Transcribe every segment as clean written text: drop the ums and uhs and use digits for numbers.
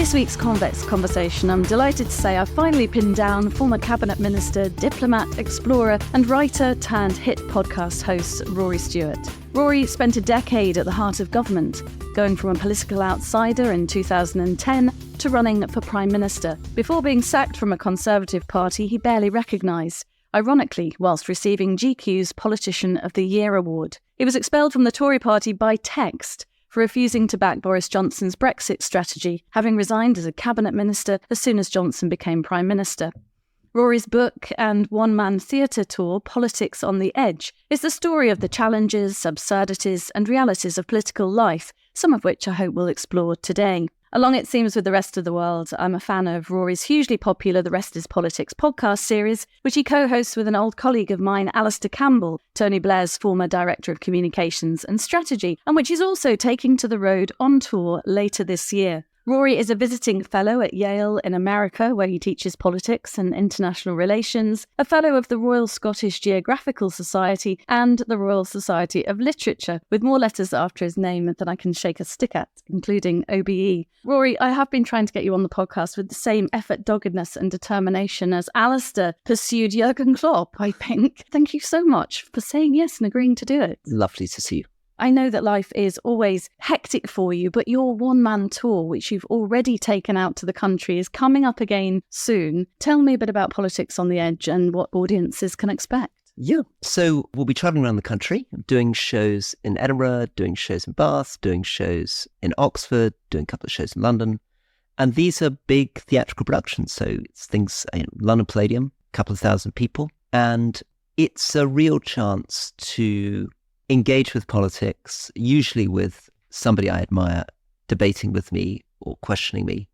this week's Convex Conversation, I'm delighted to say I've finally pinned down former Cabinet Minister, diplomat, explorer and writer-turned-hit podcast host Rory Stewart. Rory spent a decade at the heart of government, going from a political outsider in 2010 to running for Prime Minister, before being sacked from a Conservative party he barely recognised, ironically whilst receiving GQ's Politician of the Year award. He was expelled from the Tory party by text for refusing to back Boris Johnson's Brexit strategy, having resigned as a cabinet minister as soon as Johnson became Prime Minister. Rory's book and one-man theatre tour, Politics on the Edge, is the story of the challenges, absurdities and realities of political life, some of which I hope we'll explore today. Along it seems with the rest of the world, I'm a fan of Rory's hugely popular The Rest is Politics podcast series, which he co-hosts with an old colleague of mine, Alastair Campbell, Tony Blair's former Director of Communications and Strategy, and which he's also taking to the road on tour later this year. Rory is a visiting fellow at Yale in America, where he teaches politics and international relations, a fellow of the Royal Scottish Geographical Society and the Royal Society of Literature, with more letters after his name than I can shake a stick at, including OBE. Rory, I have been trying to get you on the podcast with the same effort, doggedness and determination as Alastair pursued Jurgen Klopp, I think. Thank you so much for saying yes and agreeing to do it. Lovely to see you. I know that life is always hectic for you, but your one-man tour, which you've already taken out to the country, is coming up again soon. Tell me a bit about Politics on the Edge and what audiences can expect. Yeah, so we'll be travelling around the country, doing shows in Edinburgh, doing shows in Bath, doing shows in Oxford, doing a couple of shows in London. And these are big theatrical productions, so it's things, London Palladium, a couple of thousand people. And it's a real chance to engage with politics, usually with somebody I admire debating with me or questioning me,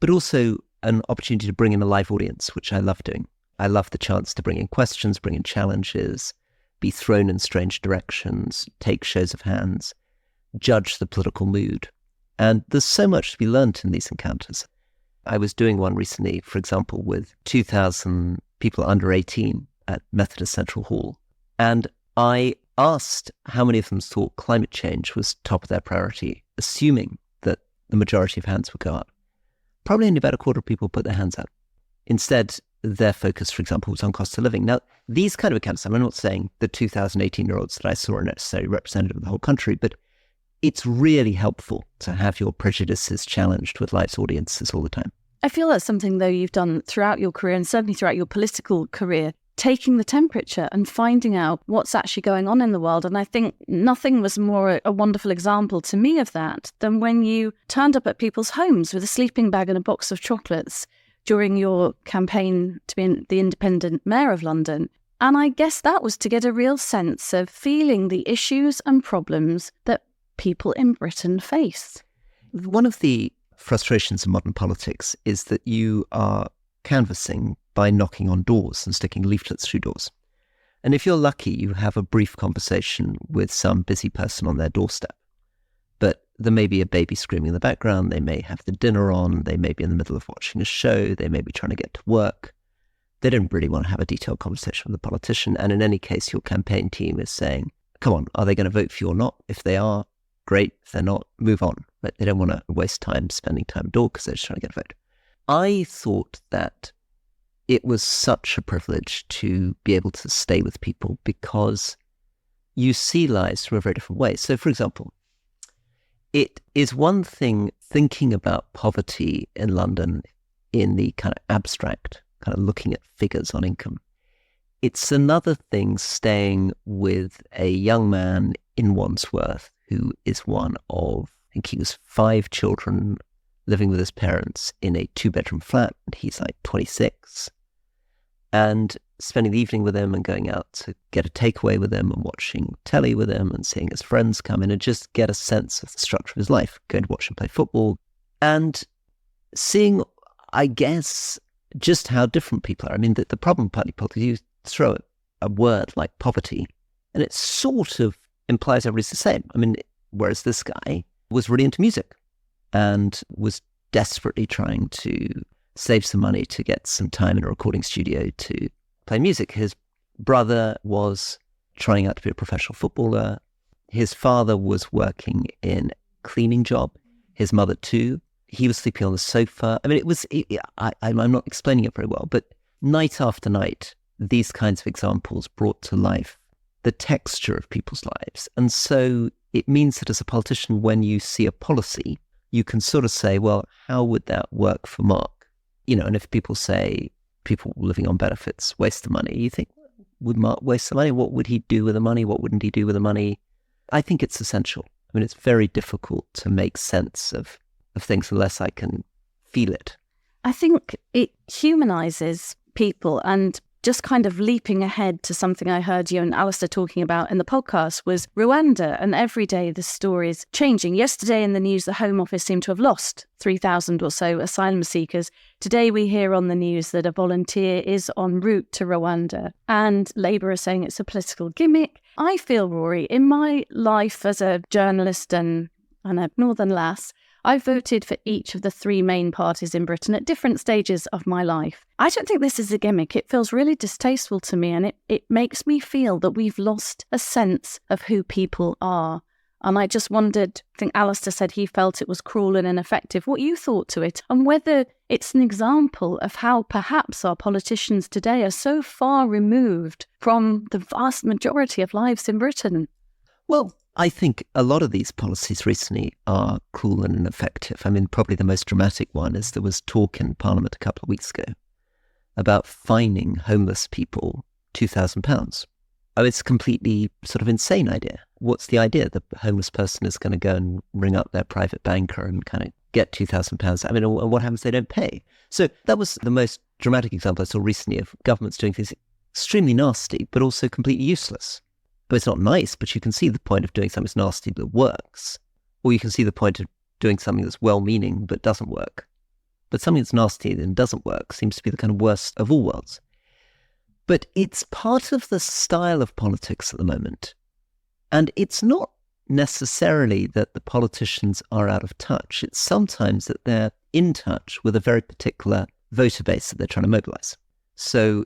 but also an opportunity to bring in a live audience, which I love doing. I love the chance to bring in questions, bring in challenges, be thrown in strange directions, take shows of hands, judge the political mood. And there's so much to be learnt in these encounters. I was doing one recently, for example, with 2,000 people under 18 at Methodist Central Hall. And I asked how many of them thought climate change was top of their priority, assuming that the majority of hands would go up. Probably only about a quarter of people put their hands up. Instead, their focus, for example, was on cost of living. Now, these kind of accounts, I'm not saying the 2,000 18-year-olds that I saw are necessarily representative of the whole country, but it's really helpful to have your prejudices challenged with live audiences all the time. I feel that's something, though, you've done throughout your career and certainly throughout your political career, taking the temperature and finding out what's actually going on in the world. And I think nothing was more a wonderful example to me of that than when you turned up at people's homes with a sleeping bag and a box of chocolates during your campaign to be the independent mayor of London. And I guess that was to get a real sense of feeling the issues and problems that people in Britain face. One of the frustrations of modern politics is that you are canvassing by knocking on doors and sticking leaflets through doors. And if you're lucky, you have a brief conversation with some busy person on their doorstep. But there may be a baby screaming in the background, they may have the dinner on, they may be in the middle of watching a show, they may be trying to get to work. They don't really want to have a detailed conversation with the politician. And in any case, your campaign team is saying, come on, are they going to vote for you or not? If they are, great. If they're not, move on. But they don't want to waste time spending time at door because they're just trying to get a vote. I thought that it was such a privilege to be able to stay with people because you see lives from a very different way. So, for example, it is one thing thinking about poverty in London in the kind of abstract, kind of looking at figures on income. It's another thing staying with a young man in Wandsworth who is one of, I think he was 5 children living with his parents in a 2-bedroom flat. And he's like 26. And spending the evening with him and going out to get a takeaway with him and watching telly with him and seeing his friends come in and just get a sense of the structure of his life, going to watch him play football and seeing, I guess, just how different people are. I mean, the problem partly because you throw a word like poverty and it sort of implies everybody's the same. I mean, whereas this guy was really into music and was desperately trying to save some money to get some time in a recording studio to play music. His brother was trying out to be a professional footballer. His father was working in a cleaning job. His mother too. he was sleeping on the sofa. I mean, I'm not explaining it very well, but night after night, these kinds of examples brought to life the texture of people's lives. And so it means that as a politician, when you see a policy, you can sort of say, well, how would that work for Mark? And if people say people living on benefits waste the money, you think, would Mark waste the money? What would he do with the money? What wouldn't he do with the money? I think it's essential. I mean, it's very difficult to make sense of things unless I can feel it. I think it humanizes people, and just kind of leaping ahead to something I heard you and Alastair talking about in the podcast was Rwanda, and every day the story is changing. Yesterday in the news, the Home Office seemed to have lost 3,000 or so asylum seekers. Today we hear on the news that a volunteer is en route to Rwanda, and Labour are saying it's a political gimmick. I feel, Rory, in my life as a journalist and a northern lass, I voted for each of the three main parties in Britain at different stages of my life. I don't think this is a gimmick. It feels really distasteful to me, and it makes me feel that we've lost a sense of who people are. And I just wondered, I think Alastair said he felt it was cruel and ineffective, what you thought to it, and whether it's an example of how perhaps our politicians today are so far removed from the vast majority of lives in Britain. Well, I think a lot of these policies recently are cruel and ineffective. I mean, probably the most dramatic one is there was talk in Parliament a couple of weeks ago about fining homeless people £2,000. Oh, it's a completely sort of insane idea. What's the idea? The homeless person is going to go and ring up their private banker and kind of get £2,000. I mean, what happens if they don't pay? So that was the most dramatic example I saw recently of governments doing things extremely nasty, but also completely useless. But it's not nice, but you can see the point of doing something that's nasty that works. Or you can see the point of doing something that's well-meaning but doesn't work. But something that's nasty and doesn't work seems to be the kind of worst of all worlds. But it's part of the style of politics at the moment. And it's not necessarily that the politicians are out of touch. It's sometimes that they're in touch with a very particular voter base that they're trying to mobilize. So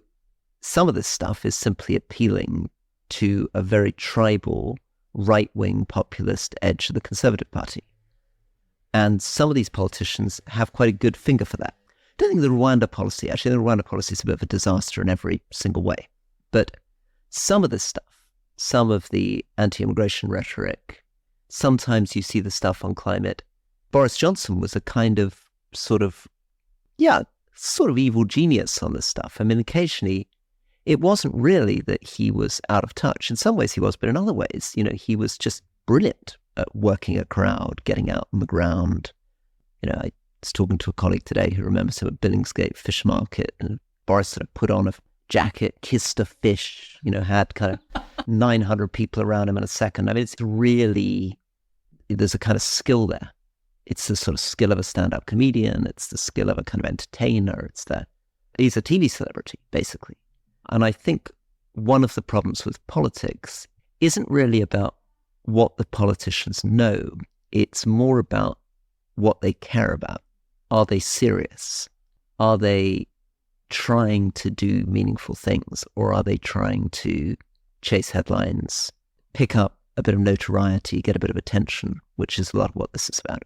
some of this stuff is simply appealing to a very tribal, right-wing populist edge of the Conservative Party. And some of these politicians have quite a good finger for that. I don't think the Rwanda policy is a bit of a disaster in every single way. But some of this stuff, some of the anti-immigration rhetoric, sometimes you see the stuff on climate. Boris Johnson was a kind of sort of evil genius on this stuff. I mean, occasionally it wasn't really that he was out of touch. In some ways he was, but in other ways, he was just brilliant at working a crowd, getting out on the ground. I was talking to a colleague today who remembers him at Billingsgate Fish Market, and Boris sort of put on a jacket, kissed a fish, had kind of 900 people around him in a second. I mean, it's really, there's a kind of skill there. It's the sort of skill of a stand-up comedian. It's the skill of a kind of entertainer. He's a TV celebrity, basically. And I think one of the problems with politics isn't really about what the politicians know. It's more about what they care about. Are they serious? Are they trying to do meaningful things? Or are they trying to chase headlines, pick up a bit of notoriety, get a bit of attention, which is a lot of what this is about.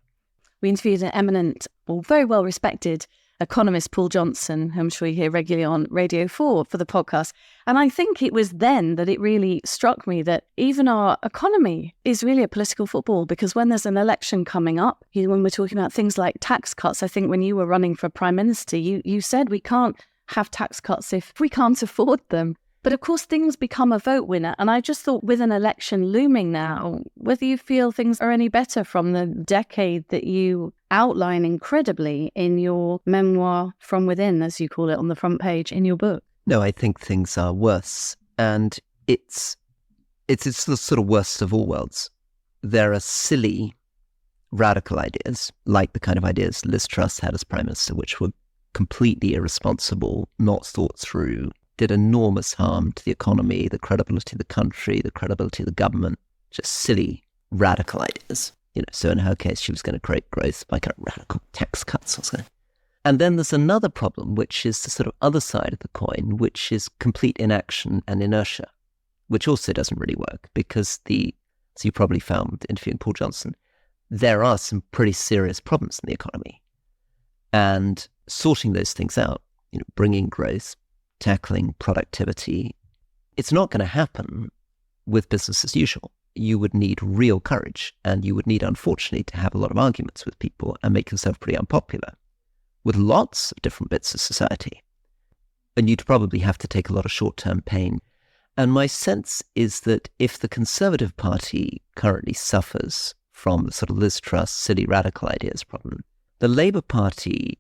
We interviewed an eminent, or very well-respected economist, Paul Johnson, who I'm sure you hear regularly on Radio 4 for the podcast. And I think it was then that it really struck me that even our economy is really a political football, because when there's an election coming up, when we're talking about things like tax cuts, I think when you were running for Prime Minister, you said we can't have tax cuts if we can't afford them. But of course, things become a vote winner. And I just thought, with an election looming now, whether you feel things are any better from the decade that you outline incredibly in your memoir, From Within, as you call it, on the front page in your book. No, I think things are worse. And it's the sort of worst of all worlds. There are silly, radical ideas, like the kind of ideas Liz Truss had as Prime Minister, which were completely irresponsible, not thought through, did enormous harm to the economy, the credibility of the country, the credibility of the government. Just silly, radical ideas. So in her case, she was going to create growth by kind of radical tax cuts or something. And then there's another problem, which is the sort of other side of the coin, which is complete inaction and inertia, which also doesn't really work because as you probably found interviewing Paul Johnson, there are some pretty serious problems in the economy. And sorting those things out, bringing growth, tackling productivity, it's not going to happen with business as usual. You would need real courage, and you would need, unfortunately, to have a lot of arguments with people and make yourself pretty unpopular with lots of different bits of society. And you'd probably have to take a lot of short-term pain. And my sense is that if the Conservative Party currently suffers from the sort of Liz Truss silly radical ideas problem, the Labour Party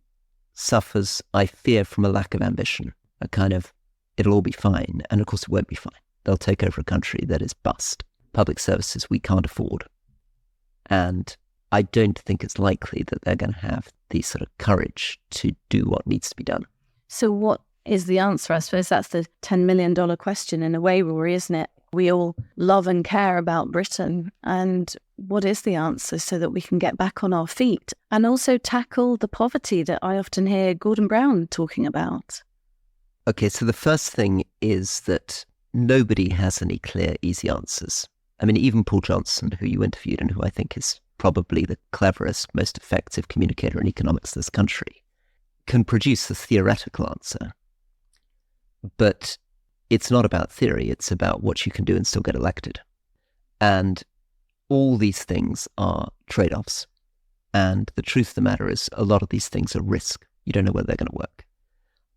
suffers, I fear, from a lack of ambition, a kind of, it'll all be fine. And of course it won't be fine. They'll take over a country that is bust. Public services we can't afford. And I don't think it's likely that they're going to have the sort of courage to do what needs to be done. So what is the answer? I suppose that's the $10 million question in a way, Rory, isn't it? We all love and care about Britain. And what is the answer so that we can get back on our feet and also tackle the poverty that I often hear Gordon Brown talking about? Okay, so the first thing is that nobody has any clear, easy answers. I mean, even Paul Johnson, who you interviewed and who I think is probably the cleverest, most effective communicator in economics in this country, can produce a theoretical answer. But it's not about theory, it's about what you can do and still get elected. And all these things are trade-offs. And the truth of the matter is a lot of these things are risk. You don't know whether they're going to work.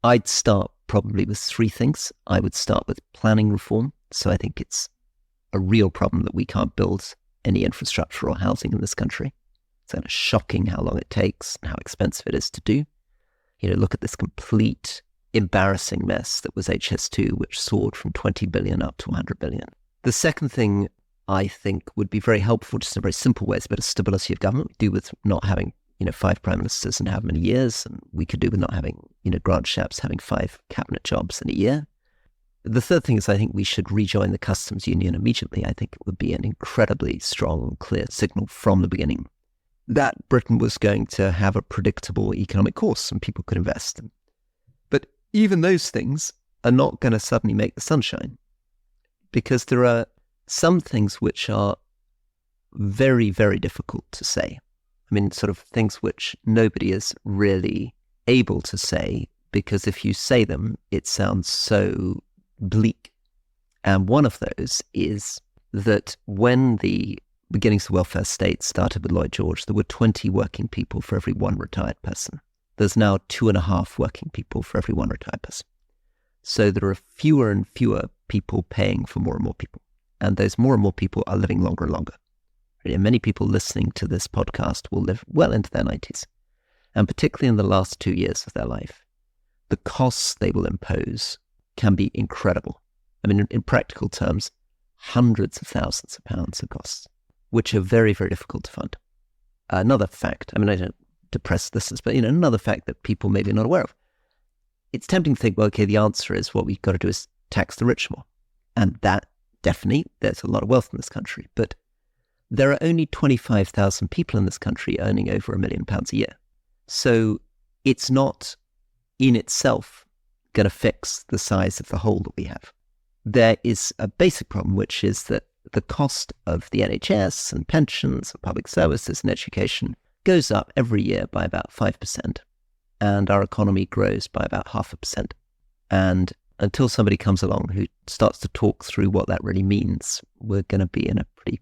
I'd start probably with three things. I would start with planning reform. So I think it's a real problem that we can't build any infrastructure or housing in this country. It's kind of shocking how long it takes and how expensive it is to do. Look at this complete embarrassing mess that was HS2, which soared from 20 billion up to 100 billion. The second thing I think would be very helpful, just in a very simple way, is a bit of stability of government. Do with not having, 5 prime ministers in how many years, and we could do with not having, Grant Shapps having 5 cabinet jobs in a year. The third thing is I think we should rejoin the customs union immediately. I think it would be an incredibly strong, clear signal from the beginning that Britain was going to have a predictable economic course and people could invest. But even those things are not going to suddenly make the sunshine, because there are some things which are very, very difficult to say. I mean, sort of things which nobody is really able to say, because if you say them, it sounds so bleak. And one of those is that when the beginnings of the welfare state started with Lloyd George, there were 20 working people for every 1 retired person. There's now 2.5 working people for every 1 retired person. So there are fewer and fewer people paying for more and more people. And those more and more people are living longer and longer. And many people listening to this podcast will live well into their 90s. And particularly in the last 2 years of their life, the costs they will impose can be incredible. I mean, in practical terms, hundreds of thousands of pounds of costs, which are very, very difficult to fund. Another fact, I mean, I don't depress listeners, but another fact that people may be not aware of. It's tempting to think, well, okay, the answer is what we've got to do is tax the rich more. And that definitely, there's a lot of wealth in this country, but there are only 25,000 people in this country earning over £1 million a year. So it's not in itself going to fix the size of the hole that we have. There is a basic problem, which is that the cost of the NHS and pensions and public services and education goes up every year by about 5%, and our economy grows by about 0.5%. And until somebody comes along who starts to talk through what that really means, we're going to be in a pretty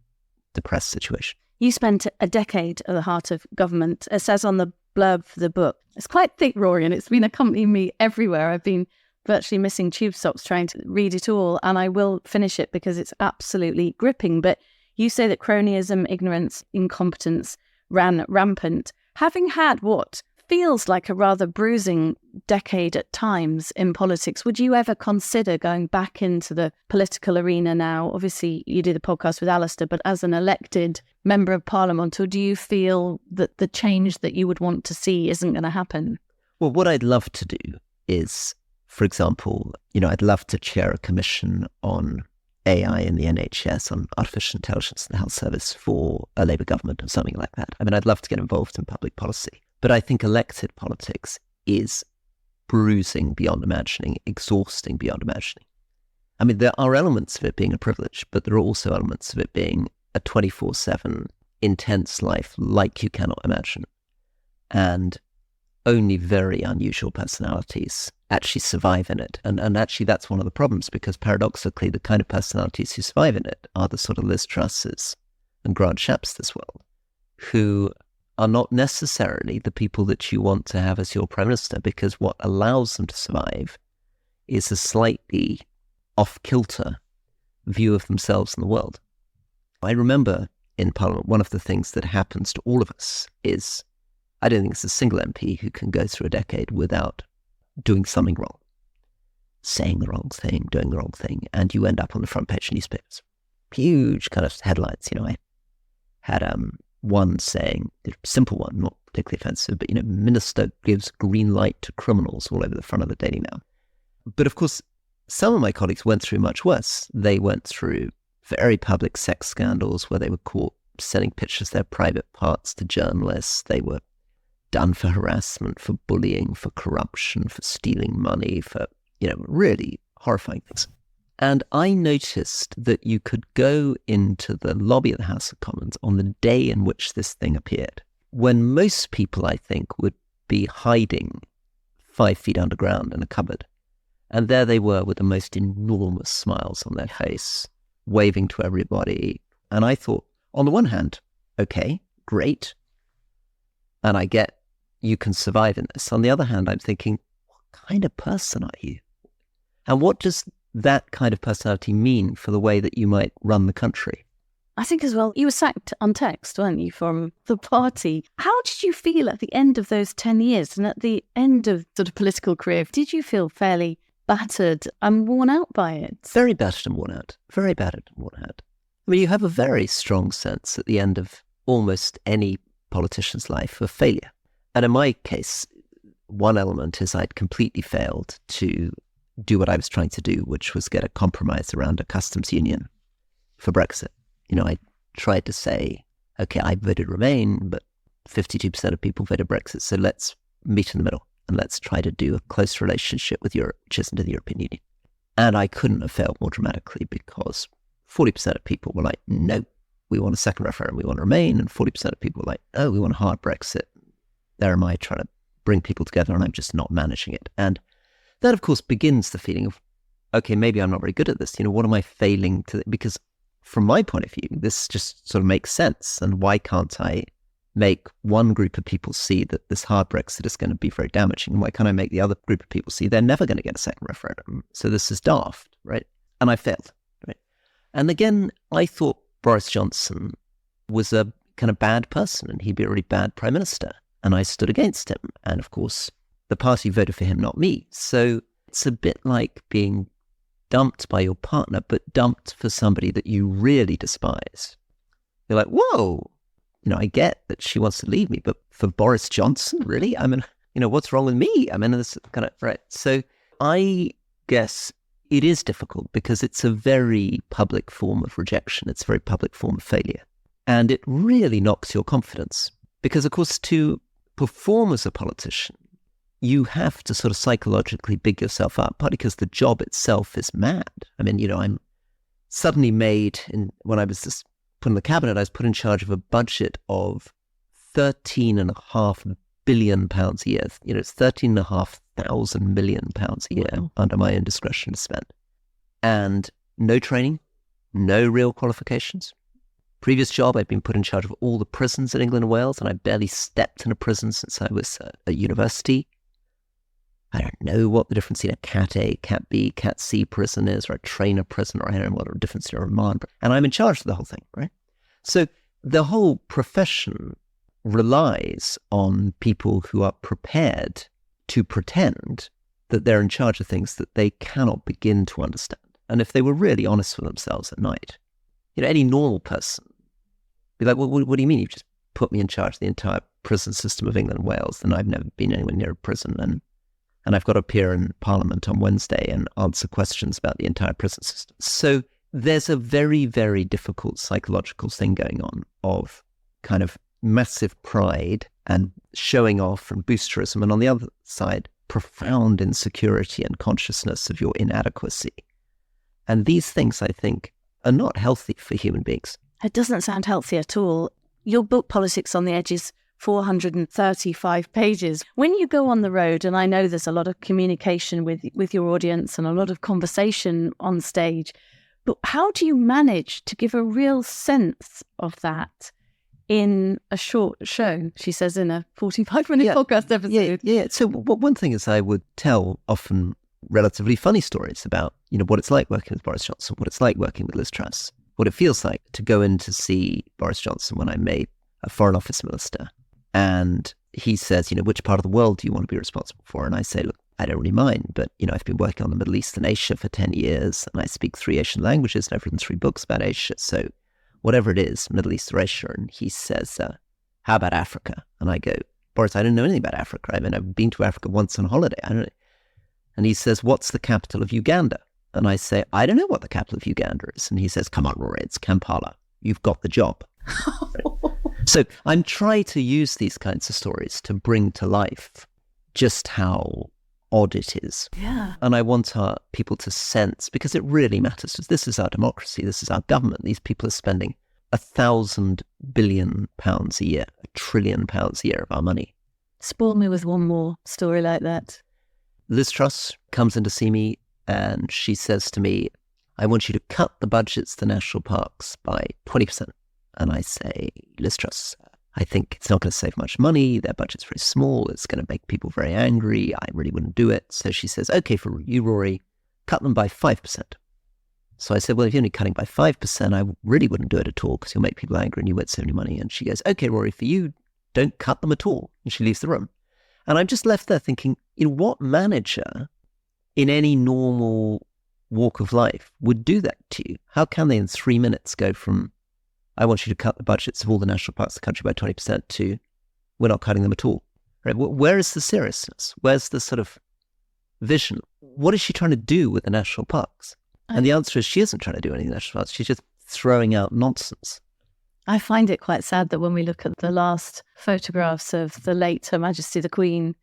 depressed situation. You spent a decade at the heart of government. It says on the blurb for the book. It's quite thick, Rory, and it's been accompanying me everywhere. I've been virtually missing tube stops trying to read it all, and I will finish it because it's absolutely gripping. But you say that cronyism, ignorance, incompetence ran rampant. Having had what feels like a rather bruising decade at times in politics, would you ever consider going back into the political arena now? Obviously, you did the podcast with Alastair, but as an elected member of parliament, or do you feel that the change that you would want to see isn't going to happen? Well, what I'd love to do is, for example, I'd love to chair a commission on AI in the NHS, on artificial intelligence in the health service for a Labour government or something like that. I mean, I'd love to get involved in public policy. But I think elected politics is bruising beyond imagining, exhausting beyond imagining. I mean, there are elements of it being a privilege, but there are also elements of it being a 24/7 intense life like you cannot imagine. And only very unusual personalities actually survive in it. And actually that's one of the problems, because paradoxically, the kind of personalities who survive in it are the sort of Liz Trusses and Grant Shapps this world, who are not necessarily the people that you want to have as your prime minister, because what allows them to survive is a slightly off-kilter view of themselves and the world. I remember in Parliament, one of the things that happens to all of us is, I don't think it's a single MP who can go through a decade without doing something wrong, saying the wrong thing, doing the wrong thing, and you end up on the front page of newspapers. Huge kind of headlines. I had one saying, a simple one, not particularly offensive, but, minister gives green light to criminals all over the front of the Daily Mail. But of course, some of my colleagues went through much worse. They went through very public sex scandals where they were caught sending pictures of their private parts to journalists. They were done for harassment, for bullying, for corruption, for stealing money, for, really horrifying things. And I noticed that you could go into the lobby of the House of Commons on the day in which this thing appeared, when most people, I think, would be hiding 5 feet underground in a cupboard. And there they were with the most enormous smiles on their face, waving to everybody. And I thought, on the one hand, okay, great. And I get you can survive in this. On the other hand, I'm thinking, what kind of person are you? And what does that kind of personality mean for the way that you might run the country? I think as well, you were sacked on text, weren't you, from the party. How did you feel at the end of those 10 years and at the end of sort of political career? Did you feel fairly battered and worn out by it? Very battered and worn out. Very battered and worn out. I mean, you have a very strong sense at the end of almost any politician's life of failure. And in my case, one element is I'd completely failed to do what I was trying to do, which was get a compromise around a customs union for Brexit. I tried to say, okay, I voted Remain, but 52% of people voted Brexit, so let's meet in the middle and let's try to do a close relationship with Europe, which isn't in the European Union. And I couldn't have failed more dramatically, because 40% of people were like, no, we want a second referendum, we want to Remain, and 40% of people were like, oh, we want a hard Brexit. There am I trying to bring people together and I'm just not managing it. And that, of course, begins the feeling of, okay, maybe I'm not very good at this. What am I failing to? Because from my point of view, this just sort of makes sense. And why can't I make one group of people see that this hard Brexit is going to be very damaging? And why can't I make the other group of people see they're never going to get a second referendum? So this is daft, right? And I failed, right? And again, I thought Boris Johnson was a kind of bad person and he'd be a really bad prime minister. And I stood against him. And of course, the party voted for him, not me. So it's a bit like being dumped by your partner, but dumped for somebody that you really despise. You're like, whoa, I get that she wants to leave me, but for Boris Johnson, really? I mean, what's wrong with me? I mean, this kind of, right. So I guess it is difficult because it's a very public form of rejection. It's a very public form of failure. And it really knocks your confidence because, of course, to perform as a politician, you have to sort of psychologically big yourself up, partly because the job itself is mad. I mean, I'm suddenly when I was just put in the cabinet, I was put in charge of a budget of £13.5 billion a year. It's £13,500 million a year under my own discretion to spend. And no training, no real qualifications. Previous job, I'd been put in charge of all the prisons in England and Wales, and I barely stepped in a prison since I was at university. I don't know what the difference in a Cat A, Cat B, Cat C prison is, or a trainer prison, or I don't know what the difference in a remand. And I'm in charge of the whole thing, right? So the whole profession relies on people who are prepared to pretend that they're in charge of things that they cannot begin to understand. And if they were really honest with themselves at night, any normal person be like, well, what do you mean? You've just put me in charge of the entire prison system of England and Wales, and I've never been anywhere near a prison, and I've got to appear in Parliament on Wednesday and answer questions about the entire prison system. So there's a very, very difficult psychological thing going on of kind of massive pride and showing off and boosterism, and on the other side, profound insecurity and consciousness of your inadequacy. And these things, I think, are not healthy for human beings. It doesn't sound healthy at all. Your book, Politics on the Edges, 435 pages. When you go on the road, and I know there's a lot of communication with your audience and a lot of conversation on stage, but how do you manage to give a real sense of that in a short show, she says, in a 45-minute podcast episode? Yeah. So one thing is I would tell often relatively funny stories about, what it's like working with Boris Johnson, what it's like working with Liz Truss, what it feels like to go in to see Boris Johnson when I made a Foreign Office Minister. And he says, which part of the world do you want to be responsible for? And I say, look, I don't really mind, but, I've been working on the Middle East and Asia for 10 years, and I speak 3 Asian languages, and I've written 3 books about Asia. So whatever it is, Middle East or Asia. And he says, how about Africa? And I go, Boris, I don't know anything about Africa. I mean, I've been to Africa once on holiday. I don't know. And he says, what's the capital of Uganda? And I say, I don't know what the capital of Uganda is. And he says, come on, Rory, it's Kampala. You've got the job. So I'm trying to use these kinds of stories to bring to life just how odd it is. Yeah. And I want our people to sense, because it really matters. This is our democracy. This is our government. These people are spending £1,000 billion a year, £1 trillion a year of our money. Spoil me with one more story like that. Liz Truss comes in to see me and she says to me, I want you to cut the budgets to national parks by 20%. And I say, Liz Truss, I think it's not going to save much money. Their budget's very small. It's going to make people very angry. I really wouldn't do it. So she says, okay, for you, Rory, cut them by 5%. So I said, well, if you're only cutting by 5%, I really wouldn't do it at all because you'll make people angry and you won't save any money. And she goes, okay, Rory, for you, don't cut them at all. And she leaves the room. And I'm just left there thinking, what manager in any normal walk of life would do that to you? How can they in 3 minutes go from, I want you to cut the budgets of all the national parks of the country by 20% to, we're not cutting them at all? Right? Where is the seriousness? Where's the sort of vision? What is she trying to do with the national parks? And the answer is she isn't trying to do anything with the national parks. She's just throwing out nonsense. I find it quite sad that when we look at the last photographs of the late Her Majesty the Queen,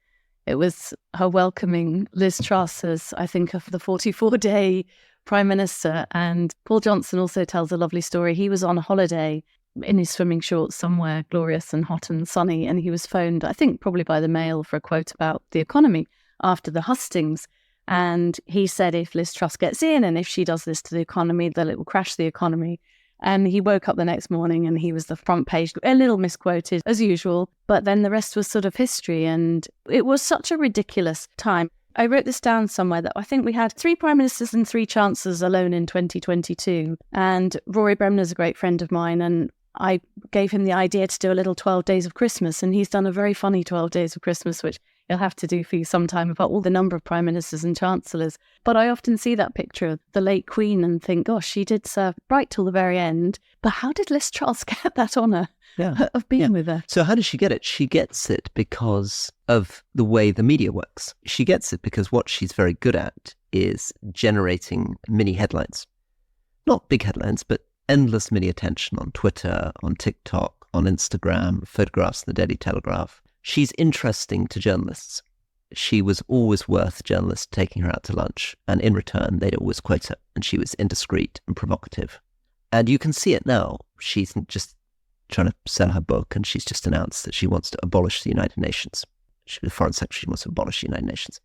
it was her welcoming Liz Truss as, I think, of the 44-day Prime Minister. And Paul Johnson also tells a lovely story. He was on a holiday in his swimming shorts somewhere glorious and hot and sunny, and he was phoned, I think, probably by the Mail for a quote about the economy after the hustings. And he said if Liz Truss gets in and if she does this to the economy, that it will crash the economy. And he woke up the next morning and he was the front page, a little misquoted as usual, but then the rest was sort of history. And it was such a ridiculous time. I wrote this down somewhere that I think we had 3 prime ministers and 3 chancellors alone in 2022. And Rory Bremner's a great friend of mine, and I gave him the idea to do a little 12 Days of Christmas, and he's done a very funny 12 Days of Christmas, which he'll have to do for you sometime, about all the number of prime ministers and chancellors. But I often see that picture of the late Queen and think, gosh, she did serve right till the very end. But how did Liz Truss get that honour of being with her? So how does she get it? She gets it because of the way the media works. She gets it because what she's very good at is generating mini headlines. Not big headlines, but endless media attention on Twitter, on TikTok, on Instagram, photographs in the Daily Telegraph. She's interesting to journalists. She was always worth journalists taking her out to lunch, and in return, they'd always quote her, and she was indiscreet and provocative. And you can see it now. She's just trying to sell her book, and she's just announced that she wants to abolish the United Nations. She's the Foreign Secretary, she wants to abolish the United Nations.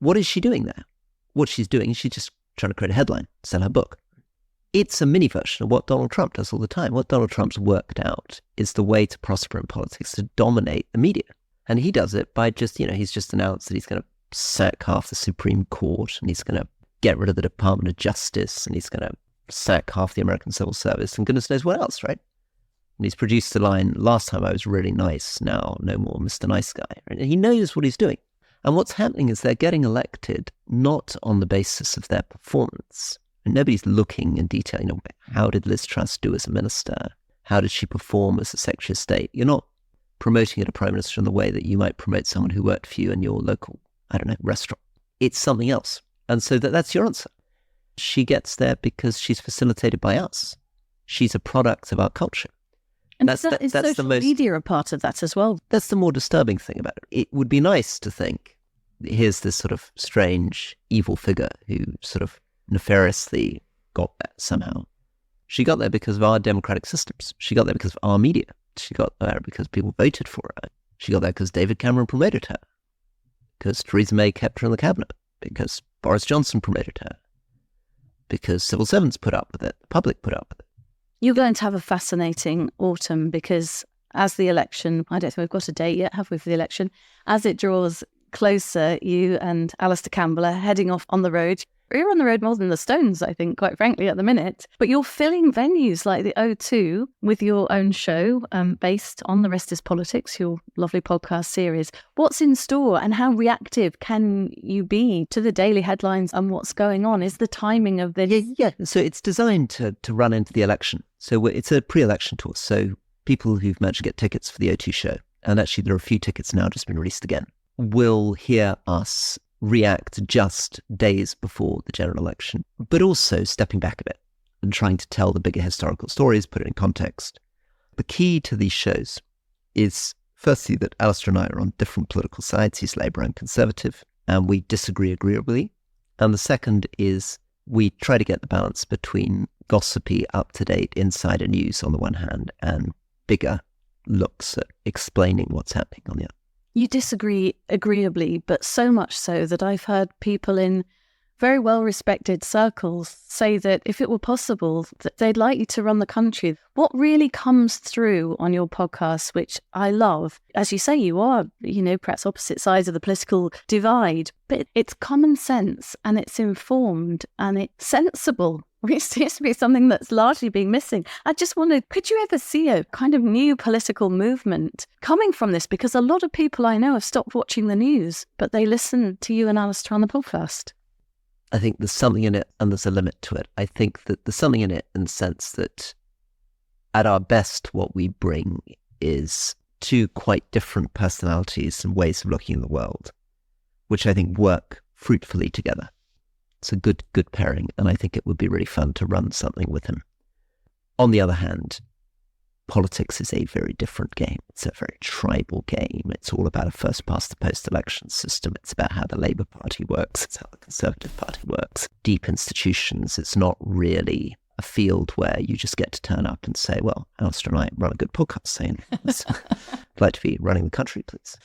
What is she doing there? What she's doing is she's just trying to create a headline, sell her book. It's a mini version of what Donald Trump does all the time. What Donald Trump's worked out is the way to prosper in politics, to dominate the media. And he does it by just, he's just announced that he's going to sack half the Supreme Court, and he's going to get rid of the Department of Justice, and he's going to sack half the American civil service, and goodness knows what else, right? And he's produced the line, last time I was really nice, now no more Mr. Nice Guy. Right? And he knows what he's doing. And what's happening is they're getting elected not on the basis of their performance. And nobody's looking in detail, how did Liz Truss do as a minister? How did she perform as a Secretary of State? You're not promoting her to Prime Minister in the way that you might promote someone who worked for you in your local, restaurant. It's something else. And so that's your answer. She gets there because she's facilitated by us. She's a product of our culture. And that's social media a part of that as well? That's the more disturbing thing about it. It would be nice to think, here's this sort of strange, evil figure who sort of nefariously got there somehow. She got there because of our democratic systems. She got there because of our media. She got there because people voted for her. She got there because David Cameron promoted her, because Theresa May kept her in the cabinet, because Boris Johnson promoted her, because civil servants put up with it, the public put up with it. You're going to have a fascinating autumn because as the election, I don't think we've got a date yet, have we, for the election? As it draws closer, you and Alastair Campbell are heading off on the road. You're on the road more than the Stones, I think, quite frankly, at the minute. But you're filling venues like the O2 with your own show based on The Rest is Politics, your lovely podcast series. What's in store and how reactive can you be to the daily headlines and what's going on? Is the timing of this... Yeah. So it's designed to run into the election. So it's a pre-election tour. So people who've managed to get tickets for the O2 show, and actually there are a few tickets now just been released again, will hear us react just days before the general election, but also stepping back a bit and trying to tell the bigger historical stories, put it in context. The key to these shows is, firstly, that Alastair and I are on different political sides. He's Labour and Conservative, and we disagree agreeably. And the second is we try to get the balance between gossipy, up-to-date insider news on the one hand and bigger looks at explaining what's happening on the other. You disagree agreeably, but so much so that I've heard people in very well-respected circles say that if it were possible, that they'd like you to run the country. What really comes through on your podcast, which I love, as you say, you are, perhaps opposite sides of the political divide, but it's common sense and it's informed and it's sensible, which seems to be something that's largely been missing. I just wondered, could you ever see a kind of new political movement coming from this? Because a lot of people I know have stopped watching the news, but they listen to you and Alastair on the podcast. I think there's something in it and there's a limit to it. I think that there's something in it in the sense that at our best, what we bring is two quite different personalities and ways of looking at the world, which I think work fruitfully together. It's a good pairing, and I think it would be really fun to run something with him. On the other hand, politics is a very different game. It's a very tribal game. It's all about a first-past-the-post election system. It's about how the Labour Party works. It's how the Conservative Party works. Deep institutions. It's not really a field where you just get to turn up and say, well, Alastair and I run a good podcast saying, I'd like to be running the country, please.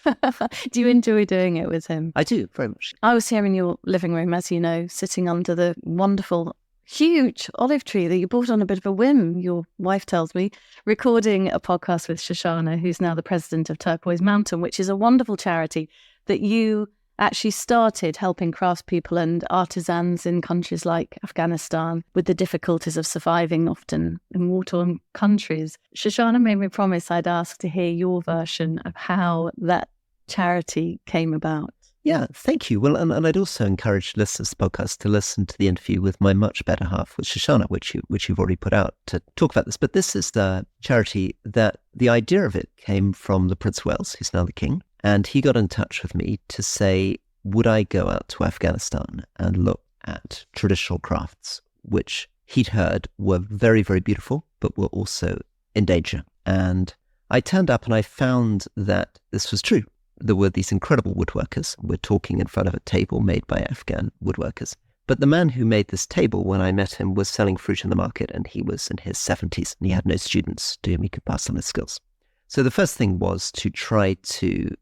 Do you enjoy doing it with him? I do, very much. I was here in your living room, as you know, sitting under the wonderful, huge olive tree that you bought on a bit of a whim, your wife tells me, recording a podcast with Shoshana, who's now the president of Turquoise Mountain, which is a wonderful charity that you actually started helping craftspeople and artisans in countries like Afghanistan with the difficulties of surviving often in war-torn countries. Shoshana made me promise I'd ask to hear your version of how that charity came about. Yeah, thank you. Well, and I'd also encourage listeners to the podcast to listen to the interview with my much better half, with Shoshana, which you've already put out, to talk about this. But this is the charity that the idea of it came from the Prince of Wales, who's now the king. And he got in touch with me to say, would I go out to Afghanistan and look at traditional crafts, which he'd heard were very, very beautiful, but were also in danger. And I turned up and I found that this was true. There were these incredible woodworkers. We're talking in front of a table made by Afghan woodworkers. But the man who made this table, when I met him, was selling fruit in the market, and he was in his 70s, and he had no students to whom he could pass on his skills. So the first thing was to try to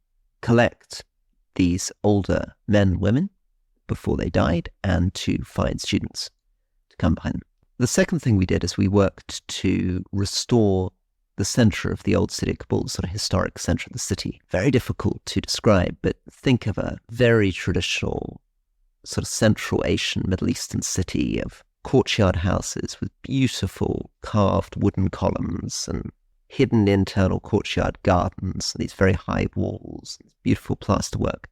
collect these older men and women before they died, and to find students to come behind them. The second thing we did is we worked to restore the center of the old city of Kabul, the sort of historic center of the city. Very difficult to describe, but think of a very traditional sort of Central Asian, Middle Eastern city of courtyard houses with beautiful carved wooden columns and hidden internal courtyard gardens, and these very high walls, beautiful plasterwork.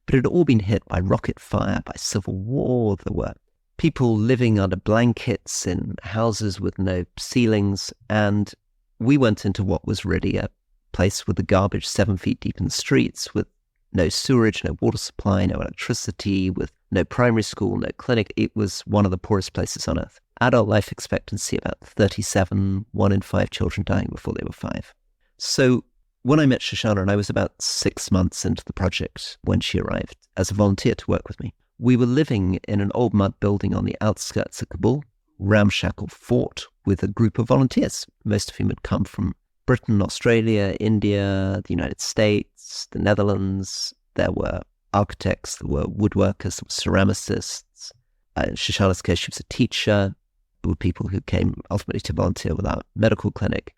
But it had all been hit by rocket fire, by civil war. There were people living under blankets in houses with no ceilings, and we went into what was really a place with the garbage 7 feet deep in the streets, with no sewerage, no water supply, no electricity, with no primary school, no clinic. It was one of the poorest places on earth. Adult life expectancy about 37, 1 in 5 children dying before they were 5. So when I met Shoshana, and I was about 6 months into the project when she arrived as a volunteer to work with me, we were living in an old mud building on the outskirts of Kabul, ramshackle fort, with a group of volunteers, most of whom had come from Britain, Australia, India, the United States, the Netherlands. There were architects, there were woodworkers, there were ceramicists. In Shoshana's case, she was a teacher. There were people who came ultimately to volunteer with our medical clinic.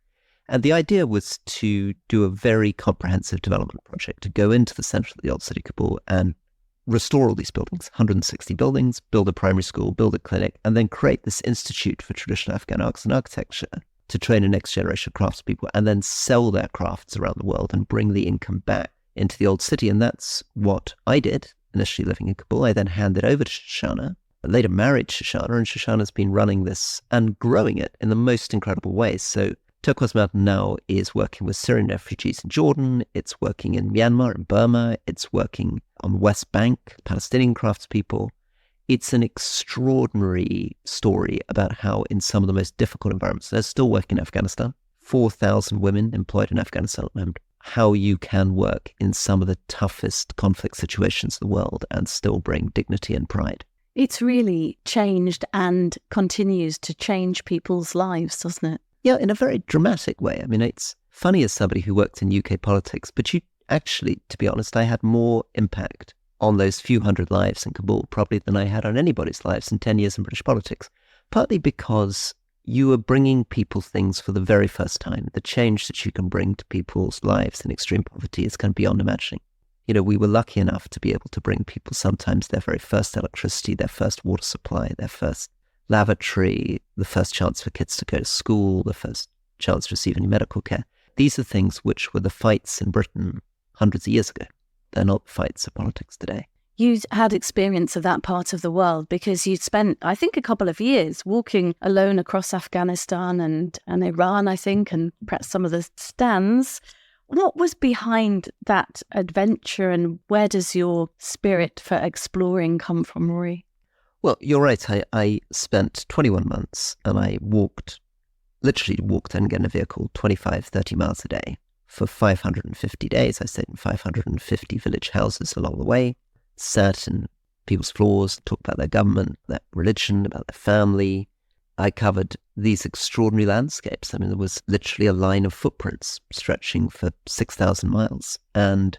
And the idea was to do a very comprehensive development project, to go into the center of the old city Kabul and restore all these buildings, 160 buildings, build a primary school, build a clinic, and then create this institute for traditional Afghan arts and architecture to train a next generation of craftspeople and then sell their crafts around the world and bring the income back into the old city. And that's what I did, initially living in Kabul. I then handed over to Shoshana, later married Shoshana, and Shoshana's been running this and growing it in the most incredible ways. So Turquoise Mountain now is working with Syrian refugees in Jordan, it's working in Myanmar and Burma, it's working on the West Bank, Palestinian craftspeople. It's an extraordinary story about how in some of the most difficult environments, they're still working in Afghanistan, 4,000 women employed in Afghanistan at the moment, how you can work in some of the toughest conflict situations in the world and still bring dignity and pride. It's really changed and continues to change people's lives, doesn't it? Yeah, in a very dramatic way. I mean, it's funny as somebody who worked in UK politics, but you actually, to be honest, I had more impact on those few hundred lives in Kabul probably than I had on anybody's lives in 10 years in British politics, partly because you are bringing people things for the very first time. The change that you can bring to people's lives in extreme poverty is kind of beyond imagining. You know, we were lucky enough to be able to bring people sometimes their very first electricity, their first water supply, their first lavatory, the first chance for kids to go to school, the first chance to receive any medical care. These are things which were the fights in Britain hundreds of years ago. They're not fights of politics today. You had experience of that part of the world because you'd spent, I think, a couple of years walking alone across Afghanistan and Iran, I think, and perhaps some of the stands. What was behind that adventure and where does your spirit for exploring come from, Rory? Well, you're right. I spent 21 months and I literally walked and get in a vehicle 25, 30 miles a day for 550 days. I stayed in 550 village houses along the way, sat in people's floors, talked about their government, their religion, about their family. I covered these extraordinary landscapes. I mean, there was literally a line of footprints stretching for 6,000 miles. And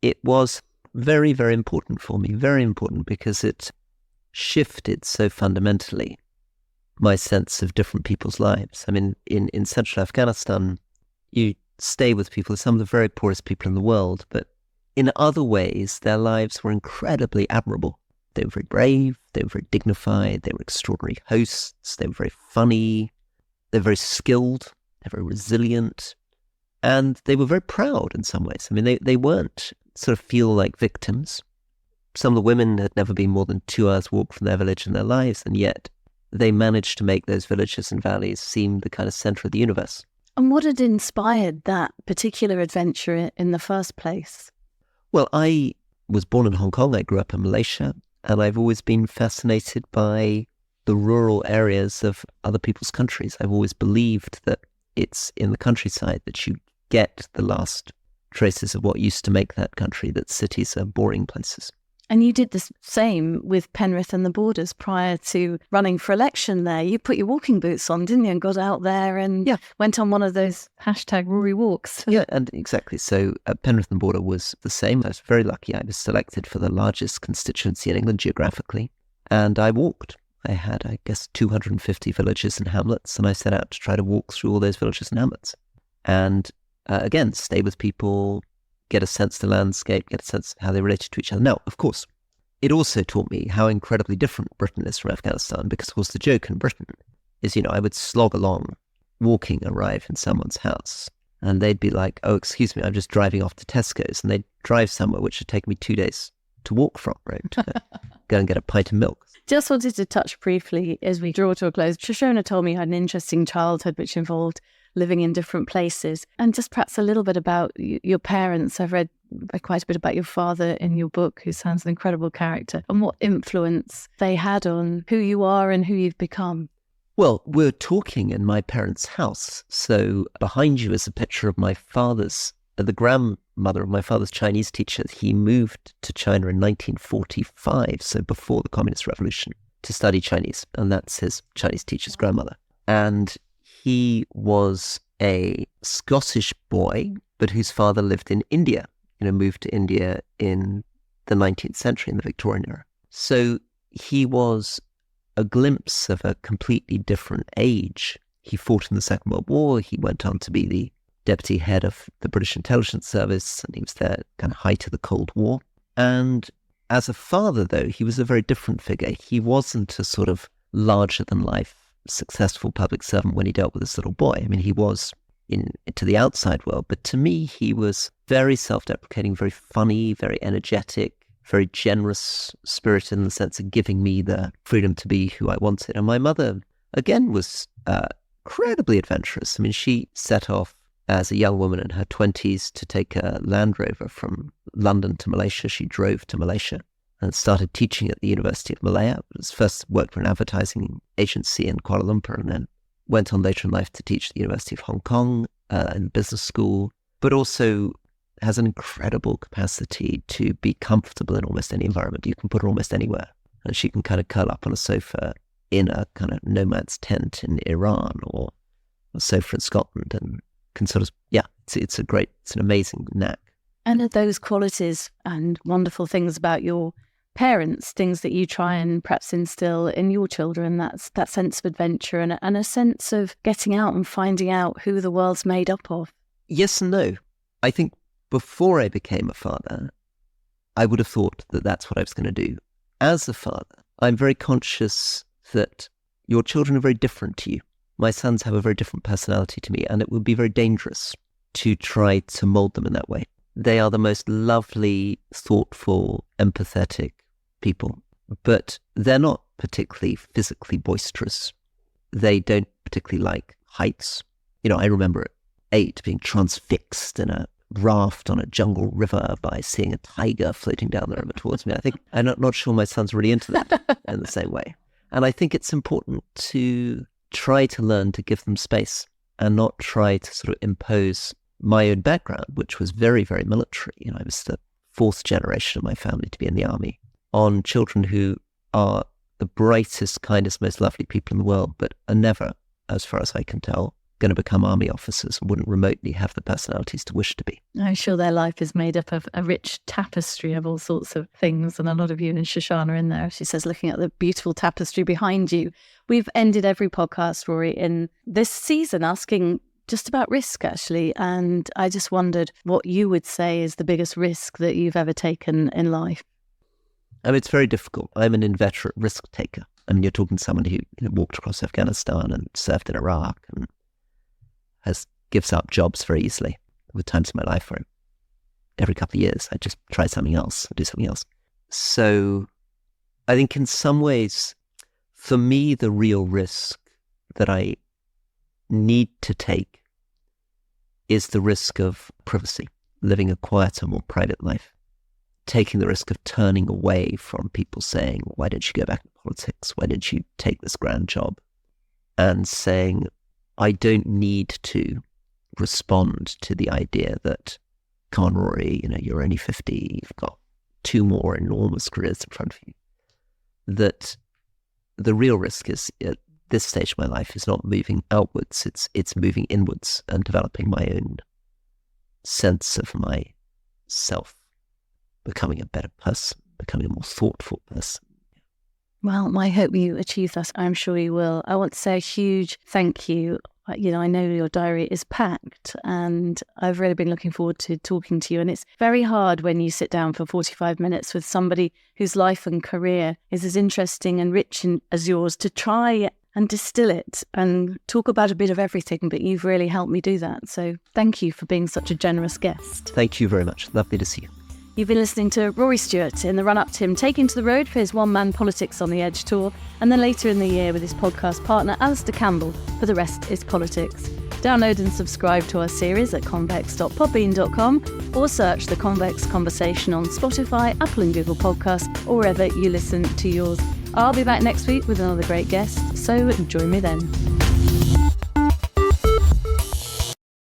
it was very, very important for me, very important because it shifted so fundamentally my sense of different people's lives. I mean, in central Afghanistan, you stay with people, some of the very poorest people in the world, but in other ways, their lives were incredibly admirable. They were very brave, they were very dignified, they were extraordinary hosts, they were very funny, they were very skilled, they were very resilient, and they were very proud in some ways. I mean, they weren't sort of feel like victims. Some of the women had never been more than 2 hours walk from their village in their lives, and yet they managed to make those villages and valleys seem the kind of center of the universe. And what had inspired that particular adventure in the first place? Well, I was born in Hong Kong. I grew up in Malaysia, and I've always been fascinated by the rural areas of other people's countries. I've always believed that it's in the countryside that you get the last traces of what used to make that country, that cities are boring places. And you did the same with Penrith and the Borders prior to running for election there. You put your walking boots on, didn't you, and got out there and went on one of those #Rory Walks. Yeah, and exactly. So Penrith and Border was the same. I was very lucky. I was selected for the largest constituency in England geographically, and I walked. I had, I guess, 250 villages and hamlets, and I set out to try to walk through all those villages and hamlets. And again, stay with people, get a sense of the landscape, get a sense of how they related to each other. Now, of course, it also taught me how incredibly different Britain is from Afghanistan, because, of course, the joke in Britain is, I would slog along, walking, arrive in someone's house, and they'd be like, oh, excuse me, I'm just driving off to Tesco's, and they'd drive somewhere which would take me 2 days to walk from, right? Go and get a pint of milk. Just wanted to touch briefly as we draw to a close. Shoshana told me you had an interesting childhood which involved living in different places. And just perhaps a little bit about your parents. I've read quite a bit about your father in your book, who sounds an incredible character, and what influence they had on who you are and who you've become. Well, we're talking in my parents' house. So behind you is a picture of my father's, the grandmother of my father's Chinese teacher. He moved to China in 1945, so before the Communist Revolution, to study Chinese. And that's his Chinese teacher's grandmother. And he was a Scottish boy, but whose father lived in India, moved to India in the 19th century, in the Victorian era. So he was a glimpse of a completely different age. He fought in the Second World War. He went on to be the deputy head of the British Intelligence Service, and he was there kind of height of the Cold War. And as a father, though, he was a very different figure. He wasn't a sort of larger-than-life, successful public servant when he dealt with this little boy. I mean, he was to the outside world, but to me, he was very self-deprecating, very funny, very energetic, very generous spirited in the sense of giving me the freedom to be who I wanted. And my mother, again, was incredibly adventurous. I mean, she set off as a young woman in her 20s to take a Land Rover from London to Malaysia. She drove to Malaysia and started teaching at the University of Malaya. First worked for an advertising agency in Kuala Lumpur, and then went on later in life to teach at the University of Hong Kong in business school, but also has an incredible capacity to be comfortable in almost any environment. You can put her almost anywhere, and she can kind of curl up on a sofa in a kind of nomad's tent in Iran, or a sofa in Scotland, and can sort of, it's an amazing knack. And are those qualities and wonderful things about your parents, things that you try and perhaps instill in your children, that sense of adventure and a sense of getting out and finding out who the world's made up of? Yes and no. I think before I became a father, I would have thought that that's what I was going to do. As a father, I'm very conscious that your children are very different to you. My sons have a very different personality to me, and it would be very dangerous to try to mold them in that way. They are the most lovely, thoughtful, empathetic people, but they're not particularly physically boisterous. They don't particularly like heights. I remember at 8 being transfixed in a raft on a jungle river by seeing a tiger floating down the river towards me. I'm not sure my son's really into that in the same way. And I think it's important to try to learn to give them space and not try to sort of impose my own background, which was very, very military. I was the 4th generation of my family to be in the army, on children who are the brightest, kindest, most lovely people in the world, but are never, as far as I can tell, going to become army officers and wouldn't remotely have the personalities to wish to be. I'm sure their life is made up of a rich tapestry of all sorts of things, and a lot of you and Shoshana in there, she says, looking at the beautiful tapestry behind you. We've ended every podcast, Rory, in this season asking just about risk, actually, and I just wondered what you would say is the biggest risk that you've ever taken in life. It's very difficult. I'm an inveterate risk taker. You're talking to someone who walked across Afghanistan and served in Iraq and gives up jobs very easily. With times in my life where every couple of years I just try something else, do something else. So I think in some ways, for me, the real risk that I need to take is the risk of privacy, living a quieter, more private life, taking the risk of turning away from people saying, why don't you go back to politics? Why don't you take this grand job? And saying, I don't need to respond to the idea that, come on, Rory, you're only 50, you've got 2 more enormous careers in front of you. That the real risk is, at this stage of my life, is not moving outwards, it's moving inwards and developing my own sense of myself, becoming a better person, becoming a more thoughtful person. Well, I hope you achieve that. I'm sure you will. I want to say a huge thank you. I know your diary is packed, and I've really been looking forward to talking to you. And it's very hard when you sit down for 45 minutes with somebody whose life and career is as interesting and rich as yours, to try and distill it and talk about a bit of everything. But you've really helped me do that. So thank you for being such a generous guest. Thank you very much. Lovely to see you. You've been listening to Rory Stewart in the run-up to him taking to the road for his one-man Politics on the Edge tour, and then later in the year with his podcast partner Alastair Campbell for The Rest is Politics. Download and subscribe to our series at convex.podbean.com, or search The Convex Conversation on Spotify, Apple and Google Podcasts, or wherever you listen to yours. I'll be back next week with another great guest, so join me then.